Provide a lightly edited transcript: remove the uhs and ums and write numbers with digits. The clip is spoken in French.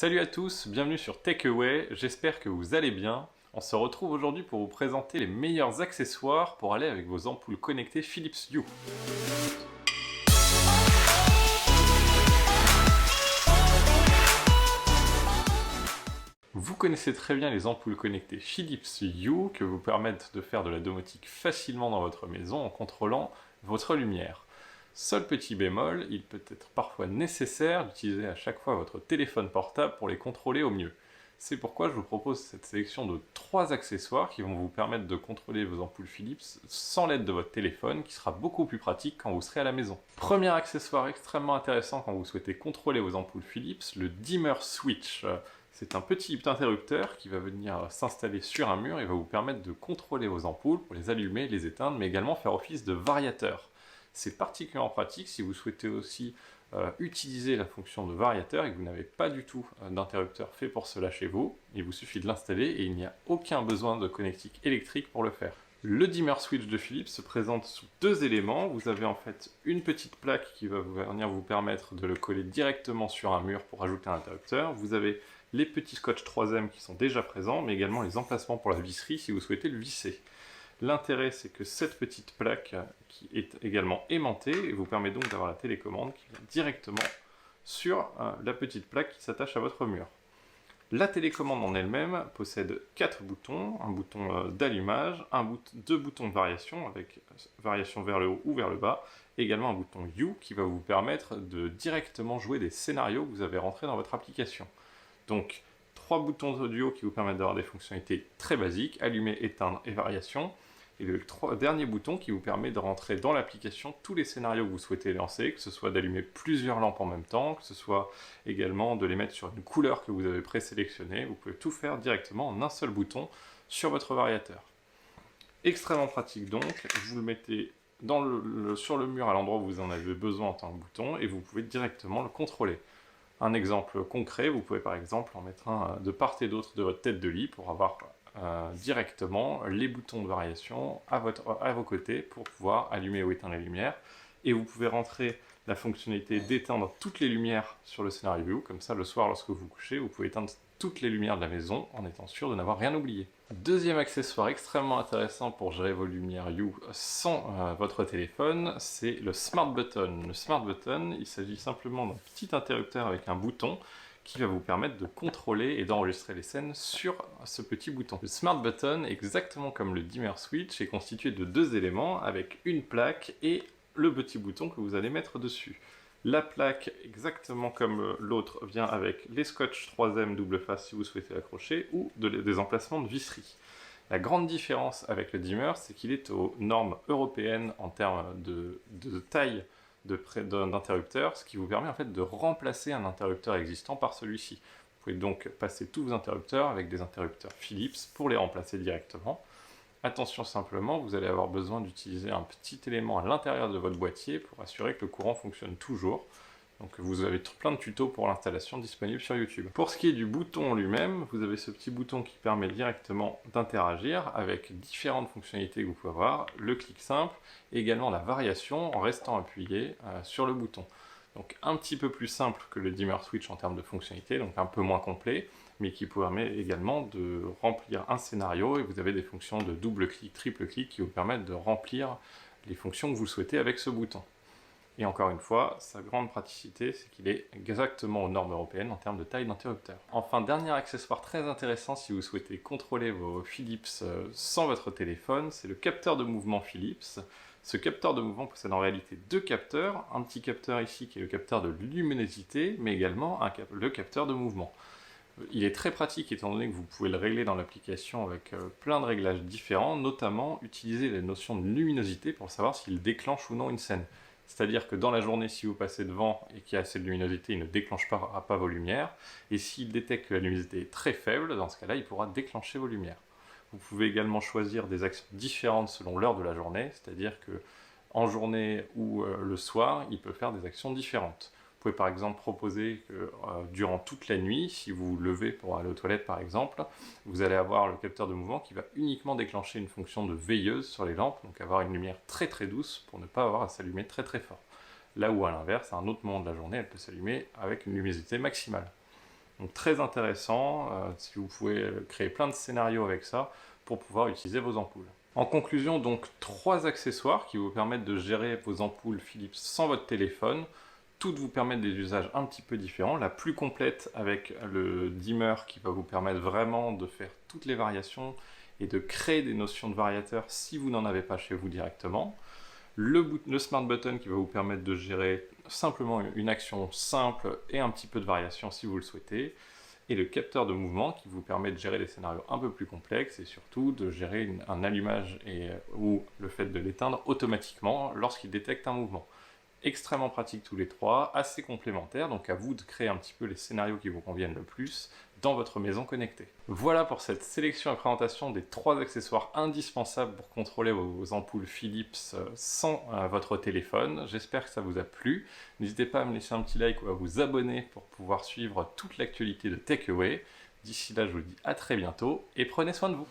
Salut à tous, bienvenue sur Takeaway, j'espère que vous allez bien. On se retrouve aujourd'hui pour vous présenter les meilleurs accessoires pour aller avec vos ampoules connectées Philips Hue. Vous connaissez très bien les ampoules connectées Philips Hue que vous permettent de faire de la domotique facilement dans votre maison en contrôlant votre lumière. Seul petit bémol, il peut être parfois nécessaire d'utiliser à chaque fois votre téléphone portable pour les contrôler au mieux. C'est pourquoi je vous propose cette sélection de 3 accessoires qui vont vous permettre de contrôler vos ampoules Philips sans l'aide de votre téléphone, qui sera beaucoup plus pratique quand vous serez à la maison. Premier accessoire extrêmement intéressant quand vous souhaitez contrôler vos ampoules Philips, le dimmer switch. C'est un petit interrupteur qui va venir s'installer sur un mur et va vous permettre de contrôler vos ampoules pour les allumer, les éteindre, mais également faire office de variateur. C'est particulièrement pratique si vous souhaitez aussi utiliser la fonction de variateur et que vous n'avez pas du tout d'interrupteur fait pour cela chez vous. Il vous suffit de l'installer et il n'y a aucun besoin de connectique électrique pour le faire. Le dimmer switch de Philips se présente sous 2 éléments. Vous avez en fait une petite plaque qui va venir vous permettre de le coller directement sur un mur pour ajouter un interrupteur. Vous avez les petits scotch 3M qui sont déjà présents, mais également les emplacements pour la visserie si vous souhaitez le visser. L'intérêt, c'est que cette petite plaque qui est également aimantée vous permet donc d'avoir la télécommande qui vient directement sur la petite plaque qui s'attache à votre mur. La télécommande en elle-même possède 4 boutons, un bouton d'allumage, 2 boutons de variation avec variation vers le haut ou vers le bas, et également un bouton Hue qui va vous permettre de directement jouer des scénarios que vous avez rentrés dans votre application. Donc 3 boutons audio qui vous permettent d'avoir des fonctionnalités très basiques, allumer, éteindre et variation. Et le dernier bouton qui vous permet de rentrer dans l'application tous les scénarios que vous souhaitez lancer, que ce soit d'allumer plusieurs lampes en même temps, que ce soit également de les mettre sur une couleur que vous avez présélectionnée. Vous pouvez tout faire directement en un seul bouton sur votre variateur. Extrêmement pratique donc, vous le mettez sur le mur à l'endroit où vous en avez besoin en tant que bouton et vous pouvez directement le contrôler. Un exemple concret, vous pouvez par exemple en mettre un de part et d'autre de votre tête de lit pour avoir directement les boutons de variation à vos côtés pour pouvoir allumer ou éteindre les lumières. Et vous pouvez rentrer la fonctionnalité d'éteindre toutes les lumières sur le scénario View, comme ça le soir lorsque vous vous couchez, vous pouvez éteindre toutes les lumières de la maison en étant sûr de n'avoir rien oublié. Deuxième accessoire extrêmement intéressant pour gérer vos lumières Hue sans votre téléphone, c'est le Smart Button. Le Smart Button, il s'agit simplement d'un petit interrupteur avec un bouton qui va vous permettre de contrôler et d'enregistrer les scènes sur ce petit bouton. Le Smart Button, exactement comme le dimmer switch, est constitué de 2 éléments avec une plaque et le petit bouton que vous allez mettre dessus. La plaque, exactement comme l'autre, vient avec les scotch 3M double face si vous souhaitez l'accrocher ou des emplacements de visserie. La grande différence avec le dimmer, c'est qu'il est aux normes européennes en termes de taille d'interrupteur, ce qui vous permet en fait de remplacer un interrupteur existant par celui-ci. Vous pouvez donc passer tous vos interrupteurs avec des interrupteurs Philips pour les remplacer directement. Attention simplement, vous allez avoir besoin d'utiliser un petit élément à l'intérieur de votre boîtier pour assurer que le courant fonctionne toujours. Donc vous avez plein de tutos pour l'installation disponibles sur YouTube. Pour ce qui est du bouton en lui-même, vous avez ce petit bouton qui permet directement d'interagir avec différentes fonctionnalités que vous pouvez avoir, le clic simple et également la variation en restant appuyé sur le bouton. Donc un petit peu plus simple que le dimmer switch en termes de fonctionnalité, donc un peu moins complet, mais qui permet également de remplir un scénario et vous avez des fonctions de double clic, triple clic qui vous permettent de remplir les fonctions que vous souhaitez avec ce bouton. Et encore une fois, sa grande praticité, c'est qu'il est exactement aux normes européennes en termes de taille d'interrupteur. Enfin, dernier accessoire très intéressant si vous souhaitez contrôler vos Philips sans votre téléphone, c'est le capteur de mouvement Philips. Ce capteur de mouvement possède en réalité 2 capteurs, un petit capteur ici qui est le capteur de luminosité, mais également le capteur de mouvement. Il est très pratique étant donné que vous pouvez le régler dans l'application avec plein de réglages différents, notamment utiliser la notion de luminosité pour savoir s'il déclenche ou non une scène. C'est-à-dire que dans la journée, si vous passez devant et qu'il y a assez de luminosité, il ne déclenche pas vos lumières. Et s'il détecte que la luminosité est très faible, dans ce cas-là, il pourra déclencher vos lumières. Vous pouvez également choisir des actions différentes selon l'heure de la journée, c'est-à-dire que en journée ou le soir, il peut faire des actions différentes. Vous pouvez par exemple proposer que durant toute la nuit, si vous vous levez pour aller aux toilettes par exemple, vous allez avoir le capteur de mouvement qui va uniquement déclencher une fonction de veilleuse sur les lampes, donc avoir une lumière très très douce pour ne pas avoir à s'allumer très très fort. Là où à l'inverse, à un autre moment de la journée, elle peut s'allumer avec une luminosité maximale. Donc très intéressant, si vous pouvez créer plein de scénarios avec ça pour pouvoir utiliser vos ampoules. En conclusion, donc 3 accessoires qui vous permettent de gérer vos ampoules Philips sans votre téléphone. Toutes vous permettent des usages un petit peu différents. La plus complète avec le dimmer qui va vous permettre vraiment de faire toutes les variations et de créer des notions de variateurs si vous n'en avez pas chez vous directement. Le Smart Button qui va vous permettre de gérer simplement une action simple et un petit peu de variation si vous le souhaitez. Et le capteur de mouvement qui vous permet de gérer des scénarios un peu plus complexes et surtout de gérer un allumage ou le fait de l'éteindre automatiquement lorsqu'il détecte un mouvement. Extrêmement pratiques tous les 3, assez complémentaires, donc à vous de créer un petit peu les scénarios qui vous conviennent le plus dans votre maison connectée. Voilà pour cette sélection et présentation des 3 accessoires indispensables pour contrôler vos ampoules Philips sans votre téléphone. J'espère que ça vous a plu. N'hésitez pas à me laisser un petit like ou à vous abonner pour pouvoir suivre toute l'actualité de TechAway. D'ici là, je vous dis à très bientôt et prenez soin de vous.